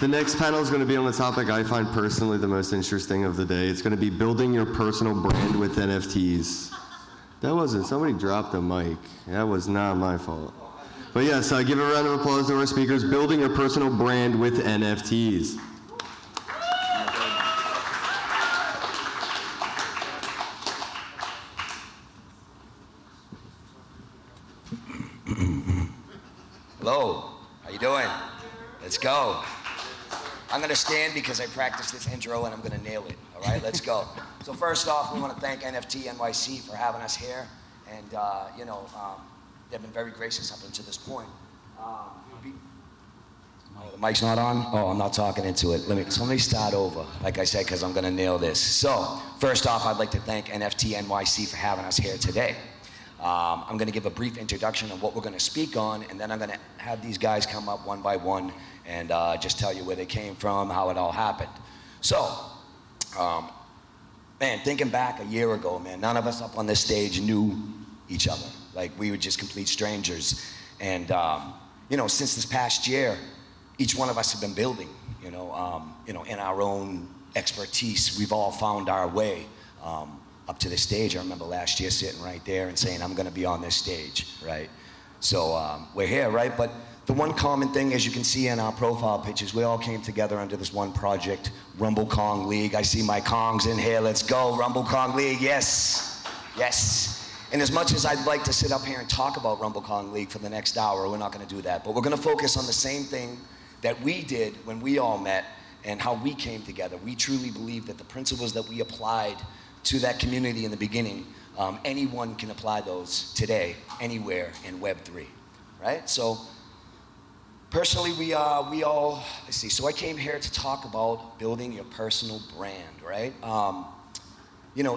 The next panel is going to be on the topic I find personally the most interesting of the day. It's going to be building your personal brand with NFTs. That wasn't, somebody dropped a mic. That was not my fault. But yes, give a round of applause to our speakers. Building your personal brand with NFTs. Hello, how you doing? Let's go. I'm gonna stand because I practiced this intro and I'm gonna nail it, all right? Let's go. So first off, we wanna thank NFT.NYC for having us here. And they've been very gracious up until this point. The mic's not on? Oh, I'm not talking into it. Let me start over, like I said, because I'm gonna nail this. So, first off, I'd like to thank NFT.NYC for having us here today. I'm gonna give a brief introduction of what we're gonna speak on, and then I'm gonna have these guys come up one by one and just tell you where they came from, how it all happened. So, man, thinking back a year ago, man, none of us up on this stage knew each other. Like, we were just complete strangers. And, since this past year, each one of us have been building, in our own expertise. We've all found our way up to this stage. I remember last year sitting right there and saying, I'm gonna be on this stage, right? So we're here, right? But the one common thing, as you can see in our profile pictures, we all came together under this one project, Rumble Kong League. I see my Kongs in here. Let's go, Rumble Kong League, yes, yes. And as much as I'd like to sit up here and talk about Rumble Kong League for the next hour, we're not gonna do that. But we're gonna focus on the same thing that we did when we all met and how we came together. We truly believe that the principles that we applied to that community in the beginning, anyone can apply those today, anywhere in Web3, right? So, personally, we all, let's see, so I came here to talk about building your personal brand, right?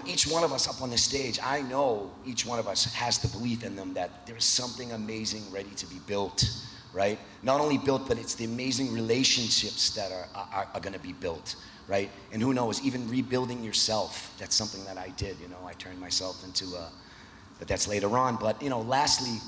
Each one of us up on the stage, I know each one of us has the belief in them that there is something amazing ready to be built, right? Not only built, but it's the amazing relationships that are gonna be built, right? And who knows, even rebuilding yourself, that's something that I did, I turned myself into but that's later on. But, lastly,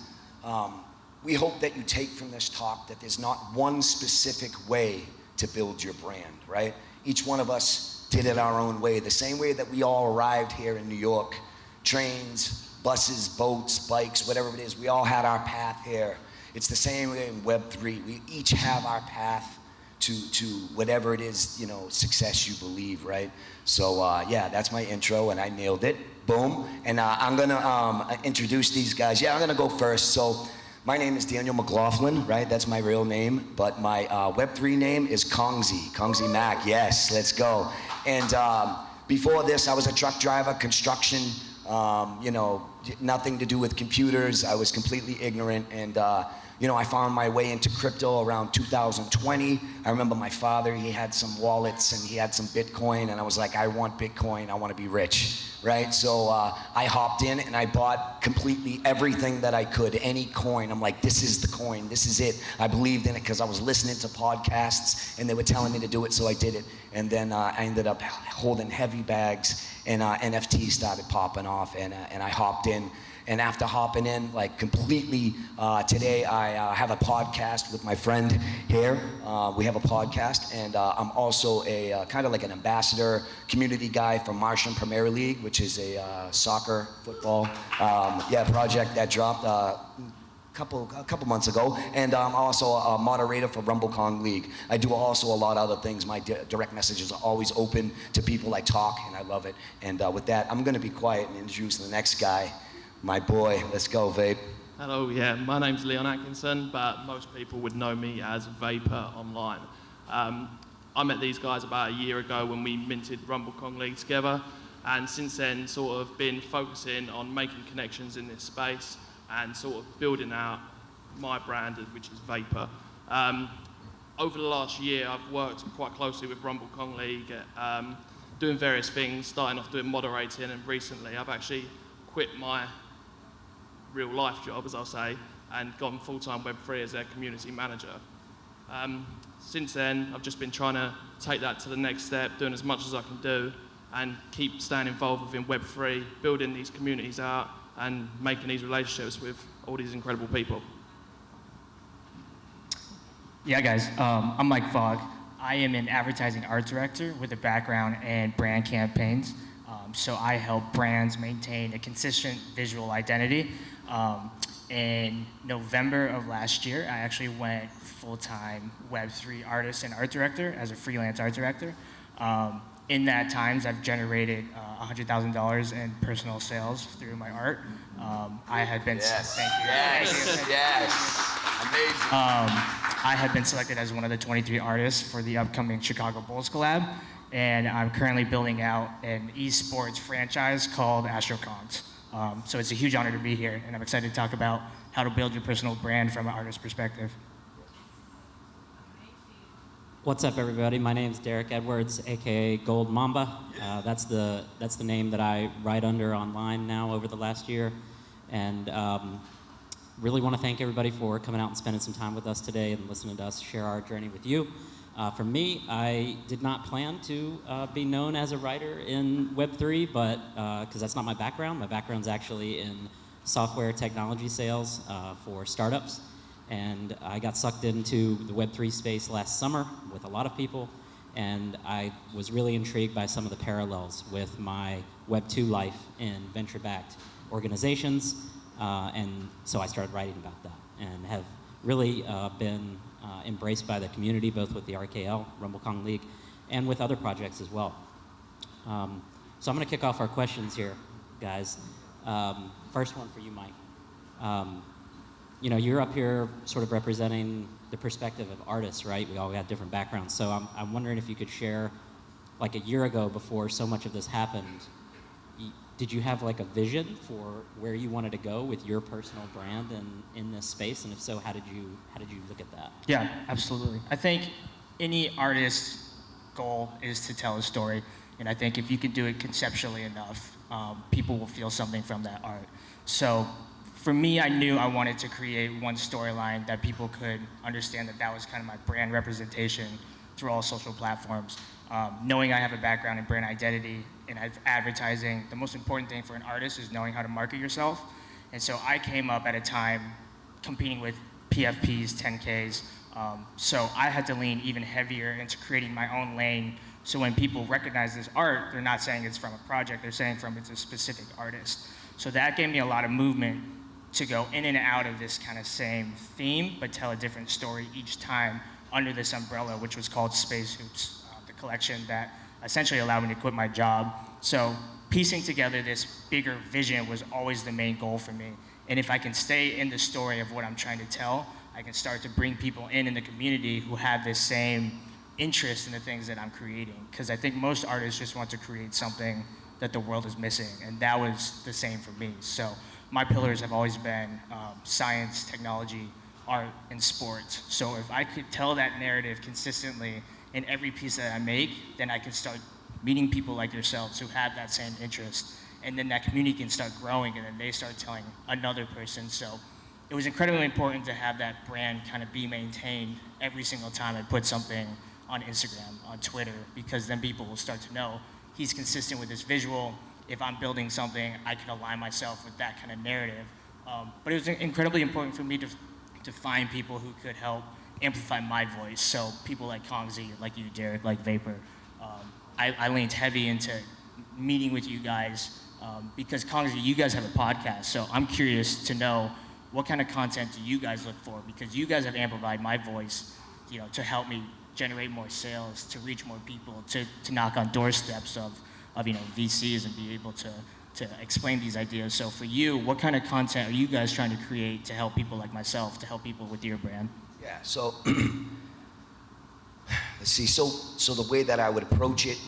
we hope that you take from this talk that there's not one specific way to build your brand, right? Each one of us did it our own way, the same way that we all arrived here in New York, trains, buses, boats, bikes, whatever it is, we all had our path here. It's the same way in Web3. We each have our path to whatever it is, success you believe, right? So yeah, that's my intro and I nailed it, boom. And I'm gonna introduce these guys. Yeah, I'm gonna go first. So my name is Daniel McLaughlin, right? That's my real name, but my Web3 name is Kongsy Mack, yes, let's go. And before this, I was a truck driver, construction, nothing to do with computers. I was completely ignorant, and I found my way into crypto around 2020. I remember my father, he had some wallets and he had some Bitcoin, and I was like, I want Bitcoin, I want to be rich, right? So I hopped in and I bought completely everything that I could, any coin. I'm like, this is the coin, this is it. I believed in it because I was listening to podcasts and they were telling me to do it, so I did it. And then I ended up holding heavy bags, and NFTs started popping off, and I hopped in. And after hopping in, like completely, today I have a podcast with my friend here. We have a podcast, and I'm also a kind of like an ambassador, community guy for Martian Premier League, which is a soccer, football, project that dropped a couple months ago. And I'm also a moderator for Rumble Kong League. I do also a lot of other things. My direct messages are always open to people. I talk, and I love it. And with that, I'm gonna be quiet and introduce the next guy. My boy, let's go, Vape. Hello, yeah, my name's Atkinson, but most people would know me as Vapor online. I met these guys about a year ago when we minted Rumble Kong League together, and since then sort of been focusing on making connections in this space and sort of building out my brand, which is Vapor. Over the last year, I've worked quite closely with Rumble Kong League, doing various things, starting off doing moderating, and recently I've actually quit my real life job, as I'll say, and gone full-time Web3 as their community manager. Since then, I've just been trying to take that to the next step, doing as much as I can do, and keep staying involved within Web3, building these communities out, and making these relationships with all these incredible people. Yeah, guys, I'm Fogg. I am an advertising art director with a background in brand campaigns. So I help brands maintain a consistent visual identity. In November of last year, I actually went full-time Web3 artist and art director as a freelance art director. In that times, I've generated $100,000 in personal sales through my art. I had been Yes. thank you. Yes. Yes. Amazing. I have been selected as one of the 23 artists for the upcoming Chicago Bulls collab, and I'm currently building out an esports franchise called Astro Kongs. So it's a huge honor to be here, and I'm excited to talk about how to build your personal brand from an artist perspective. What's up, everybody? My name is Derek Edwards, aka Gold Mamba. That's the name that I write under online now over the last year, and really want to thank everybody for coming out and spending some time with us today and listening to us share our journey with you. For me, I did not plan to be known as a writer in Web3, but because that's not my background. My background's actually in software technology sales for startups. And I got sucked into the Web3 space last summer with a lot of people, and I was really intrigued by some of the parallels with my Web2 life in venture-backed organizations, and so I started writing about that, and have really been embraced by the community, both with the RKL, Rumble Kong League, and with other projects as well. So I'm going to kick off our questions here, guys. First one for you, Mike. You know, you're up here sort of representing the perspective of artists, right? We all got different backgrounds. So I'm wondering if you could share, like a year ago before so much of this happened, did you have like a vision for where you wanted to go with your personal brand in this space? And if so, how did you look at that? Yeah, absolutely. I think any artist's goal is to tell a story. And I think if you can do it conceptually enough, people will feel something from that art. So for me, I knew I wanted to create one storyline that people could understand that was kind of my brand representation through all social platforms. Knowing I have a background in brand identity and advertising, the most important thing for an artist is knowing how to market yourself. And so I came up at a time competing with PFPs, 10Ks. So I had to lean even heavier into creating my own lane. So when people recognize this art, they're not saying it's from a project, they're saying it's a specific artist. So that gave me a lot of movement to go in and out of this kind of same theme, but tell a different story each time under this umbrella, which was called Space Hoops, the collection that essentially allowed me to quit my job. So piecing together this bigger vision was always the main goal for me. And if I can stay in the story of what I'm trying to tell, I can start to bring people in the community who have this same interest in the things that I'm creating. Because I think most artists just want to create something that the world is missing, and that was the same for me. So my pillars have always been science, technology, art, and sports. So if I could tell that narrative consistently in every piece that I make, then I can start meeting people like yourselves who have that same interest. And then that community can start growing, and then they start telling another person. So it was incredibly important to have that brand kind of be maintained every single time I put something on Instagram, on Twitter, because then people will start to know he's consistent with his visual. If I'm building something, I can align myself with that kind of narrative. But it was incredibly important for me to find people who could help amplify my voice. So people like Kongsy, like you, Derek, like Vapor. I leaned heavy into meeting with you guys because Kongsy, you guys have a podcast. So I'm curious to know what kind of content do you guys look for? Because you guys have amplified my voice, to help me generate more sales, to reach more people, to knock on doorsteps of VCs and be able to explain these ideas. So for you, what kind of content are you guys trying to create to help people like myself, to help people with your brand? Yeah, so let's see. So the way that I would approach it,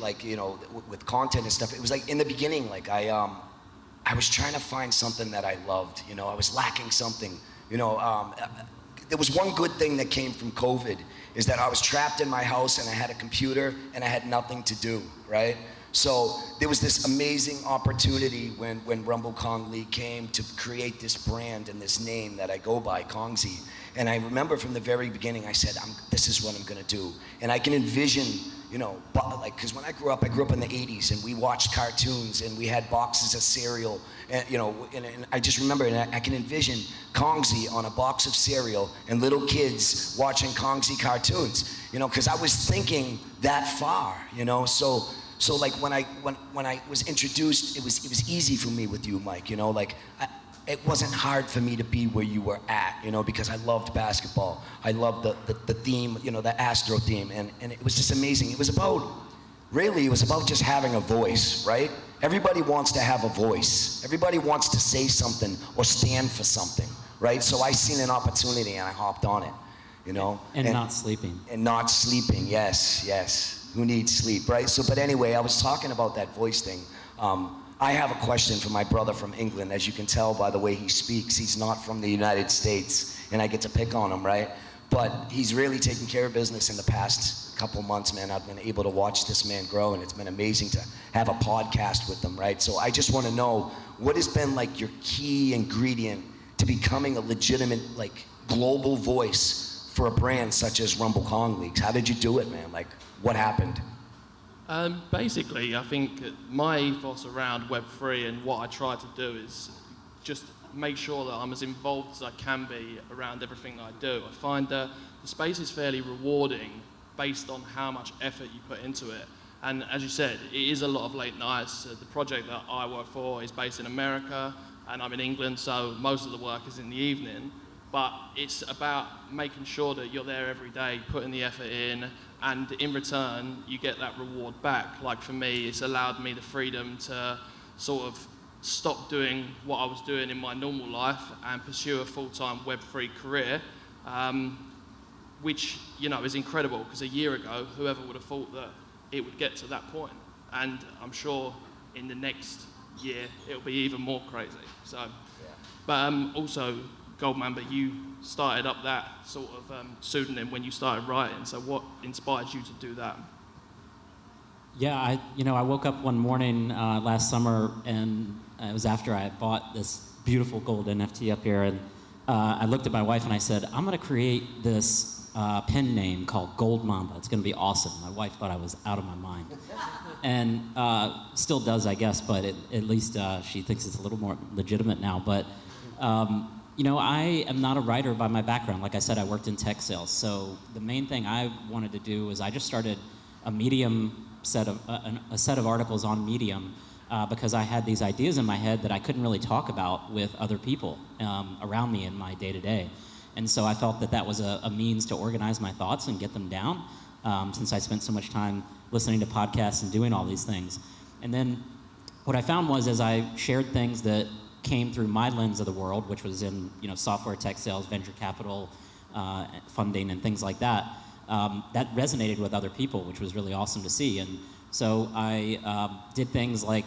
with content and stuff, it was like in the beginning, I was trying to find something that I loved. I was lacking something. There was one good thing that came from COVID, is that I was trapped in my house and I had a computer and I had nothing to do, right? So there was this amazing opportunity when Rumble Kong League came to create this brand and this name that I go by, Kongsy. And I remember from the very beginning, I said, this is what I'm gonna do. And I can envision, you know, but like, because when I grew up in the 80s, and we watched cartoons, and we had boxes of cereal, and, you know, and I just remember, and I can envision Kongsy on a box of cereal and little kids watching Kongsy cartoons, you know, because I was thinking that far, you know, so like when I was introduced, it was easy for me with you, Mike, you know, like it wasn't hard for me to be where you were at, you know, because I loved basketball. I loved the theme, you know, the Astro theme, and it was just amazing. It was about just having a voice, right? Everybody wants to have a voice. Everybody wants to say something or stand for something, right? So I seen an opportunity and I hopped on it, you know? And not sleeping. And not sleeping, yes. Who needs sleep, right? So, but anyway, I was talking about that voice thing. I have a question for my brother from England. As you can tell by the way he speaks, he's not from the United States, and I get to pick on him, right? But he's really taken care of business in the past couple months, man. I've been able to watch this man grow, and it's been amazing to have a podcast with him, right? So I just want to know, what has been like your key ingredient to becoming a legitimate, like, global voice for a brand such as Rumble Kong Leagues? How did you do it, man? Like, what happened? Basically, I think my ethos around Web3 and what I try to do is just make sure that I'm as involved as I can be around everything that I do. I find that the space is fairly rewarding based on how much effort you put into it. And as you said, it is a lot of late nights. The project that I work for is based in America, and I'm in England, so most of the work is in the evening. But it's about making sure that you're there every day, putting the effort in, and in return, you get that reward back. Like for me, it's allowed me the freedom to sort of stop doing what I was doing in my normal life and pursue a full-time Web3 career, which, you know, is incredible, because a year ago, whoever would have thought that it would get to that point? And I'm sure in the next year, it'll be even more crazy. So, but also, Gold Mamba, you started up that sort of pseudonym when you started writing. So what inspired you to do that? Yeah, I woke up one morning last summer, and it was after I had bought this beautiful gold NFT up here, and I looked at my wife and I said, I'm going to create this pen name called Gold Mamba. It's going to be awesome. My wife thought I was out of my mind. And still does, I guess, but at least she thinks it's a little more legitimate now. But you know, I am not a writer by my background. Like I said, I worked in tech sales. So the main thing I wanted to do was I just started a Medium set of articles on Medium because I had these ideas in my head that I couldn't really talk about with other people around me in my day-to-day. And so I felt that that was a means to organize my thoughts and get them down, since I spent so much time listening to podcasts and doing all these things. And then what I found was, as I shared things that came through my lens of the world, which was in, you know, software, tech sales, venture capital, funding, and things like that, that resonated with other people, which was really awesome to see. And so I did things like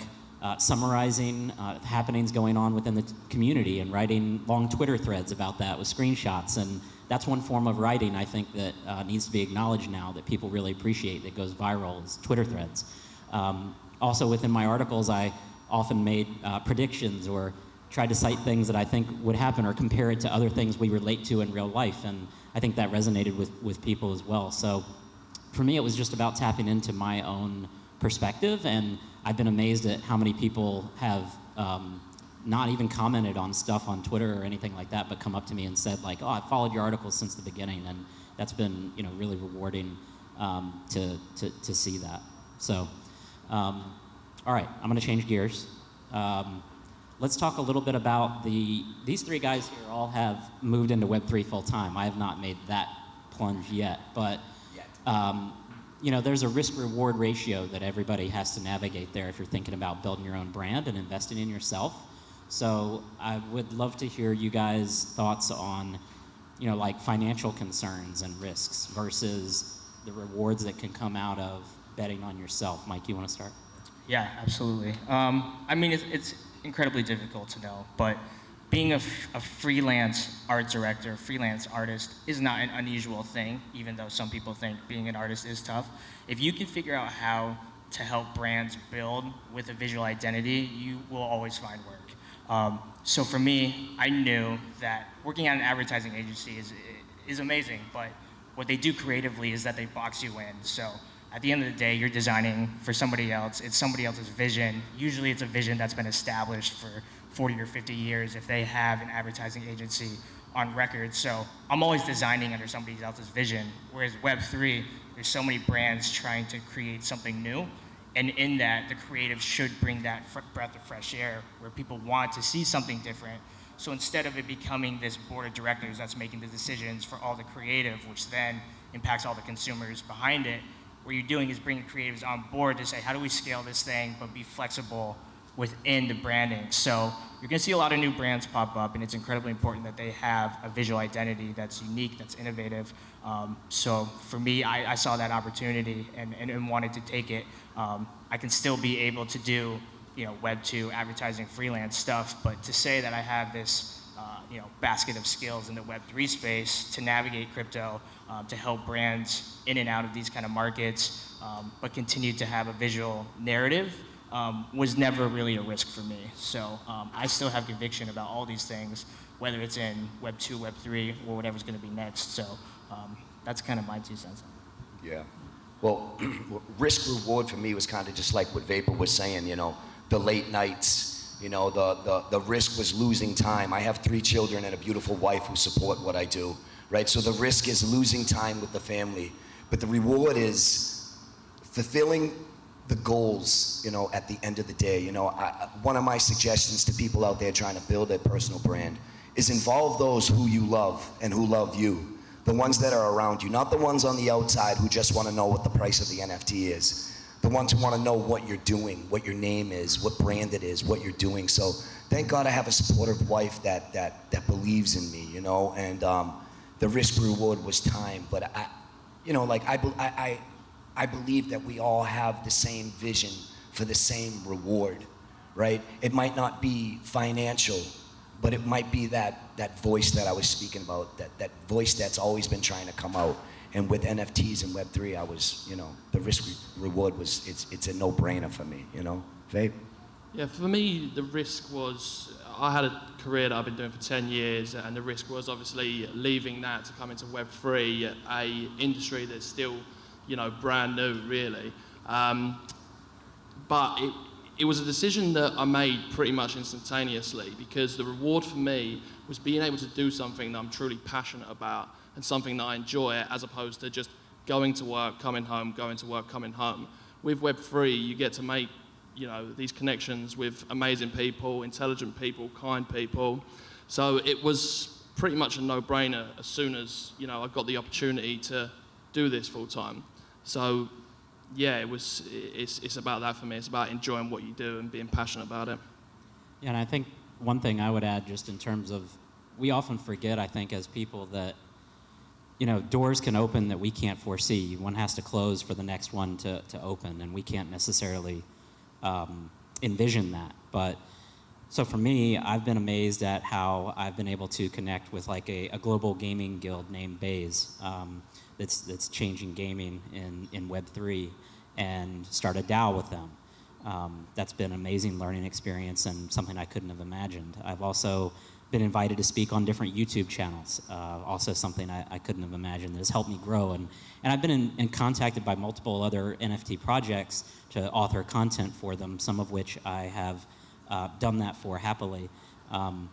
summarizing happenings going on within the community and writing long Twitter threads about that with screenshots. And that's one form of writing I think that needs to be acknowledged now, that people really appreciate, that goes viral, is Twitter threads. Also within my articles, I often made predictions or tried to cite things that I think would happen or compare it to other things we relate to in real life. And I think that resonated with people as well. So for me, it was just about tapping into my own perspective. And I've been amazed at how many people have not even commented on stuff on Twitter or anything like that, but come up to me and said, like, oh, I've followed your articles since the beginning. And that's been, you know, really rewarding to see that. So, all right, I'm gonna change gears. Let's talk a little bit about these three guys here all have moved into Web3 full time. I have not made that plunge yet, but you know, there's a risk-reward ratio that everybody has to navigate there if you're thinking about building your own brand and investing in yourself. So I would love to hear you guys' thoughts on, you know, like financial concerns and risks versus the rewards that can come out of betting on yourself. Mike, you want to start? Yeah, absolutely. I mean, it's incredibly difficult to know, but being a freelance art director, freelance artist is not an unusual thing, even though some people think being an artist is tough. If you can figure out how to help brands build with a visual identity, you will always find work. So for me, I knew that working at an advertising agency is amazing, but what they do creatively is that they box you in. So at the end of the day, you're designing for somebody else. It's somebody else's vision. Usually it's a vision that's been established for 40 or 50 years if they have an advertising agency on record. So I'm always designing under somebody else's vision. Whereas Web3, there's so many brands trying to create something new. And in that, the creative should bring that breath of fresh air where people want to see something different. So instead of it becoming this board of directors that's making the decisions for all the creative, which then impacts all the consumers behind it, what you're doing is bringing creatives on board to say, how do we scale this thing but be flexible within the branding? So you're gonna see a lot of new brands pop up, and it's incredibly important that they have a visual identity that's unique, that's innovative. So for me, I saw that opportunity and wanted to take it. I can still be able to do Web 2 advertising freelance stuff, but to say that I have this basket of skills in the Web 3 space to navigate crypto, to help brands in and out of these kind of markets, but continue to have a visual narrative, was never really a risk for me. So I still have conviction about all these things, whether it's in Web 2, Web 3, or whatever's going to be next. So that's kind of my 2 cents. Yeah. Well, risk reward for me was kind of just like what Vapor was saying, the late nights, the risk was losing time. I have 3 children and a beautiful wife who support what I do, right? So the risk is losing time with the family, but the reward is fulfilling the goals, at the end of the day. One of my suggestions to people out there trying to build a personal brand is involve those who you love and who love you. The ones that are around you, not the ones on the outside who just want to know what the price of the NFT is. The ones who want to know what you're doing, what your name is, what brand it is, what you're doing. So thank God I have a supportive wife that believes in me, and the risk reward was time. But I believe that we all have the same vision for the same reward, right? It might not be financial, but it might be that voice that I was speaking about, that voice that's always been trying to come out. And with NFTs and Web3, I was, the risk reward was, it's a no-brainer for me, Vape? Yeah, for me, the risk was, I had a career that I've been doing for 10 years, and the risk was obviously leaving that to come into Web3, a industry that's still, brand new, really. But it was a decision that I made pretty much instantaneously, because the reward for me was being able to do something that I'm truly passionate about and something that I enjoy, as opposed to just going to work, coming home, going to work, coming home. With Web3, you get to make these connections with amazing people, intelligent people, kind people. So it was pretty much a no-brainer as soon as I got the opportunity to do this full time. So yeah, it's about that for me. It's about enjoying what you do and being passionate about it. Yeah, and I think one thing I would add, just in terms of, we often forget, I think, as people, that doors can open that we can't foresee. One has to close for the next one to open, and we can't necessarily envision that. But so for me, I've been amazed at how I've been able to connect with like a global gaming guild named Baze, that's changing gaming in Web3, and start a DAO with them. That's been an amazing learning experience and something I couldn't have imagined. I've also been invited to speak on different YouTube channels, also something I couldn't have imagined that has helped me grow. And I've been contacted by multiple other NFT projects to author content for them, some of which I have done that for happily. And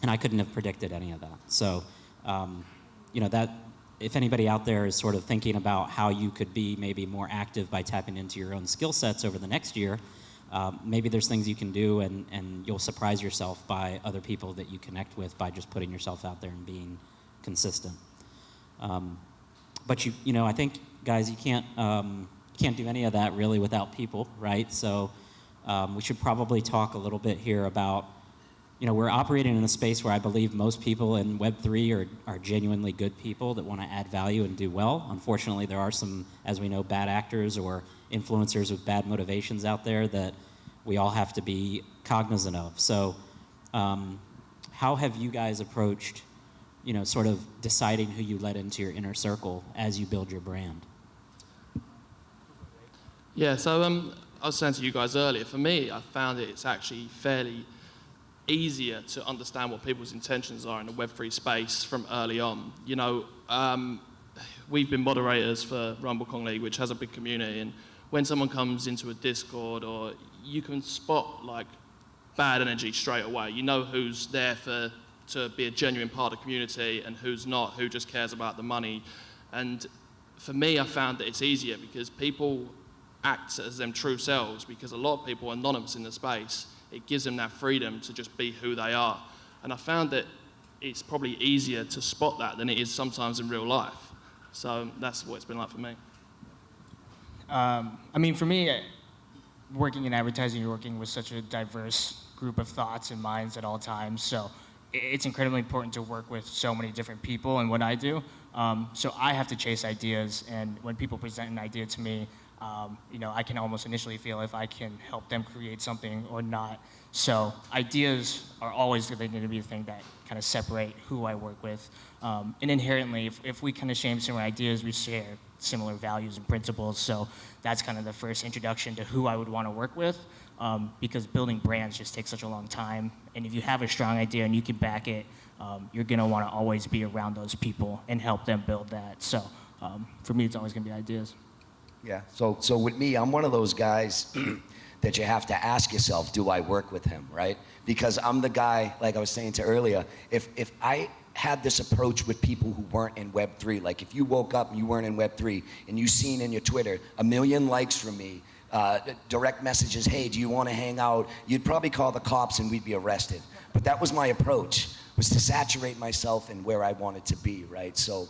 I couldn't have predicted any of that. So, that, if anybody out there is sort of thinking about how you could be maybe more active by tapping into your own skill sets over the next year, maybe there's things you can do, and you'll surprise yourself by other people that you connect with by just putting yourself out there and being consistent. But I think, guys, you can't do any of that really without people, right? So we should probably talk a little bit here about, we're operating in a space where I believe most people in Web3 are genuinely good people that want to add value and do well. Unfortunately, there are some, as we know, bad actors or influencers with bad motivations out there that we all have to be cognizant of. So how have you guys approached, sort of deciding who you let into your inner circle as you build your brand? Yeah, so I was saying to you guys earlier, for me, I found it's actually fairly easier to understand what people's intentions are in the Web3 space from early on. we've been moderators for Rumble Kong League, which has a big community, and when someone comes into a Discord, or you can spot like bad energy straight away. You know who's there to be a genuine part of the community and who's not, who just cares about the money. And for me, I found that it's easier because people act as them true selves, because a lot of people are anonymous in the space. It gives them that freedom to just be who they are. And I found that it's probably easier to spot that than it is sometimes in real life. So that's what it's been like for me. I mean, for me, working in advertising, you're working with such a diverse group of thoughts and minds at all times. So it's incredibly important to work with so many different people in what I do. So I have to chase ideas, and when people present an idea to me, I can almost initially feel if I can help them create something or not. So ideas are always going to be the thing that kind of separate who I work with. And inherently, if we kind of share similar ideas, we share similar values and principles. So that's kind of the first introduction to who I would want to work with, because building brands just takes such a long time. And if you have a strong idea and you can back it, you're going to want to always be around those people and help them build that. So for me, it's always going to be ideas. Yeah, so with me, I'm one of those guys that you have to ask yourself, do I work with him, right? Because I'm the guy, like I was saying to earlier, if I had this approach with people who weren't in Web3, like if you woke up and you weren't in Web3 and you seen in your Twitter 1 million likes from me, direct messages, hey, do you want to hang out? You'd probably call the cops and we'd be arrested. But that was my approach, was to saturate myself in where I wanted to be, right? So,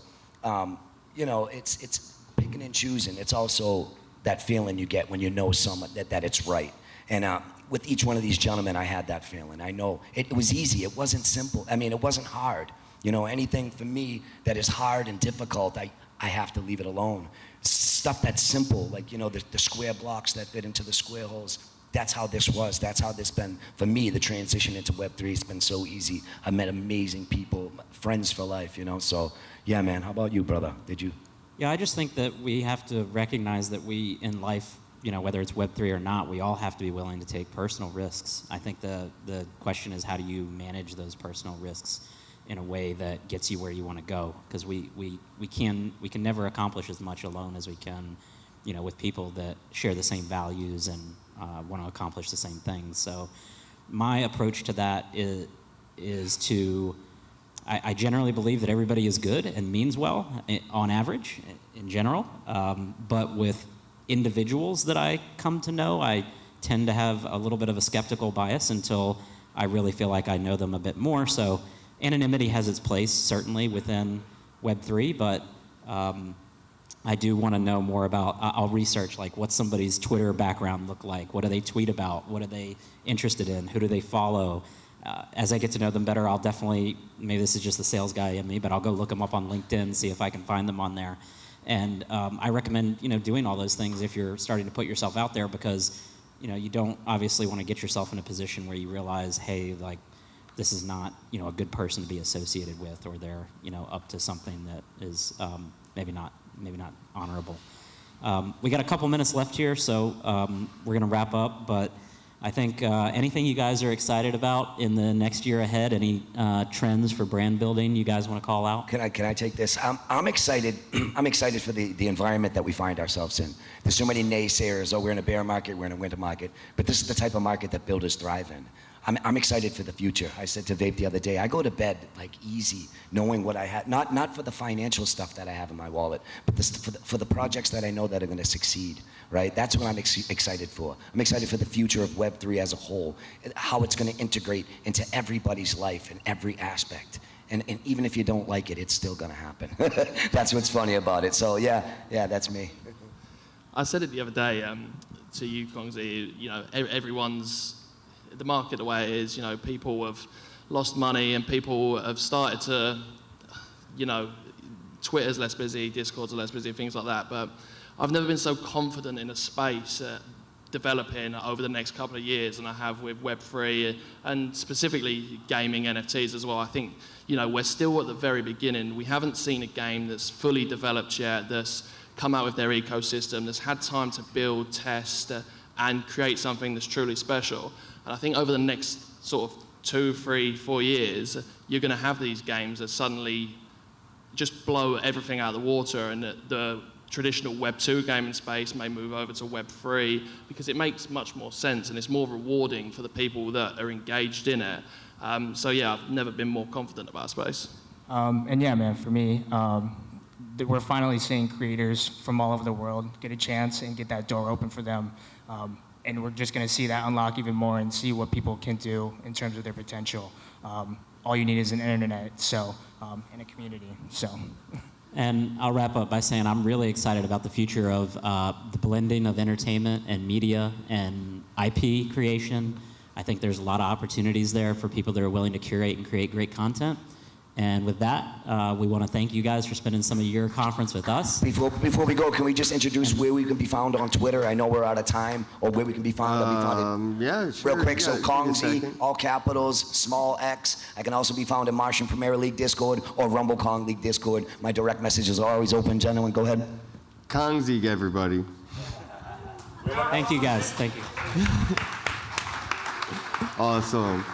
it's picking and choosing. It's also that feeling you get when you know someone that it's right. And with each one of these gentlemen, I had that feeling. I know it was easy. It wasn't simple. I mean, it wasn't hard. Anything for me that is hard and difficult, I have to leave it alone. Stuff that's simple, like, the square blocks that fit into the square holes, that's how this was. That's how this been, for me, the transition into Web3 has been so easy. I met amazing people, friends for life, So, yeah, man, how about you, brother? Did you? Yeah, I just think that we have to recognize that we, in life, whether it's Web3 or not, we all have to be willing to take personal risks. I think the question is, how do you manage those personal risks in a way that gets you where you want to go? Because we can never accomplish as much alone as we can, with people that share the same values and want to accomplish the same things. So my approach to that is to, I generally believe that everybody is good and means well on average in general, but with individuals that I come to know, I tend to have a little bit of a skeptical bias until I really feel like I know them a bit more. So anonymity has its place, certainly, within Web3, but I do want to know more about, I'll research, like, what's somebody's Twitter background look like? What do they tweet about? What are they interested in? Who do they follow? As I get to know them better, I'll definitely, maybe this is just the sales guy in me, but I'll go look them up on LinkedIn, see if I can find them on there. And I recommend, doing all those things if you're starting to put yourself out there, because, you don't obviously want to get yourself in a position where you realize, hey, like, this is not, a good person to be associated with, or they're, up to something that is maybe not honorable. We got a couple minutes left here, so we're going to wrap up, but I think anything you guys are excited about in the next year ahead, any trends for brand building you guys want to call out? Can I take this? I'm excited. I'm excited for the environment that we find ourselves in. There's so many naysayers. Oh, we're in a bear market, we're in a winter market. But this is the type of market that builders thrive in. I'm excited for the future. I said to Vape the other day, I go to bed like easy, knowing what I have, not for the financial stuff that I have in my wallet, but for the projects that I know that are going to succeed, right? That's what I'm excited for. I'm excited for the future of Web3 as a whole, how it's going to integrate into everybody's life in every aspect. And even if you don't like it, it's still going to happen. That's what's funny about it. So yeah, that's me. I said it the other day to you, Kongsy, everyone's, the market the way it is, people have lost money and people have started to, Twitter's less busy, Discord's less busy, things like that. But I've never been so confident in a space developing over the next couple of years than I have with Web3 and specifically gaming NFTs as well. I think, we're still at the very beginning. We haven't seen a game that's fully developed yet, that's come out with their ecosystem, that's had time to build, test, and create something that's truly special. And I think over the next sort of 2, 3, 4 years, you're going to have these games that suddenly just blow everything out of the water, and that the traditional Web 2 gaming space may move over to Web 3 because it makes much more sense and it's more rewarding for the people that are engaged in it. So yeah, I've never been more confident about space. And yeah, man, for me, we're finally seeing creators from all over the world get a chance and get that door open for them. And we're just going to see that unlock even more and see what people can do in terms of their potential. All you need is an internet, so, and a community, so. And I'll wrap up by saying I'm really excited about the future of the blending of entertainment and media and IP creation. I think there's a lot of opportunities there for people that are willing to curate and create great content. And with that, we want to thank you guys for spending some of your conference with us. Before we go, can we just introduce where we can be found on Twitter? I know we're out of time, or where we can be found. Yeah, sure. Real quick, Yeah, so give me a Kongsy, second. all capitals, small x. I can also be found in Martian Premier League Discord or Rumble Kong League Discord. My direct messages are always open. Gentlemen, go ahead. Kongsy, everybody. Thank you guys. Thank you. Awesome.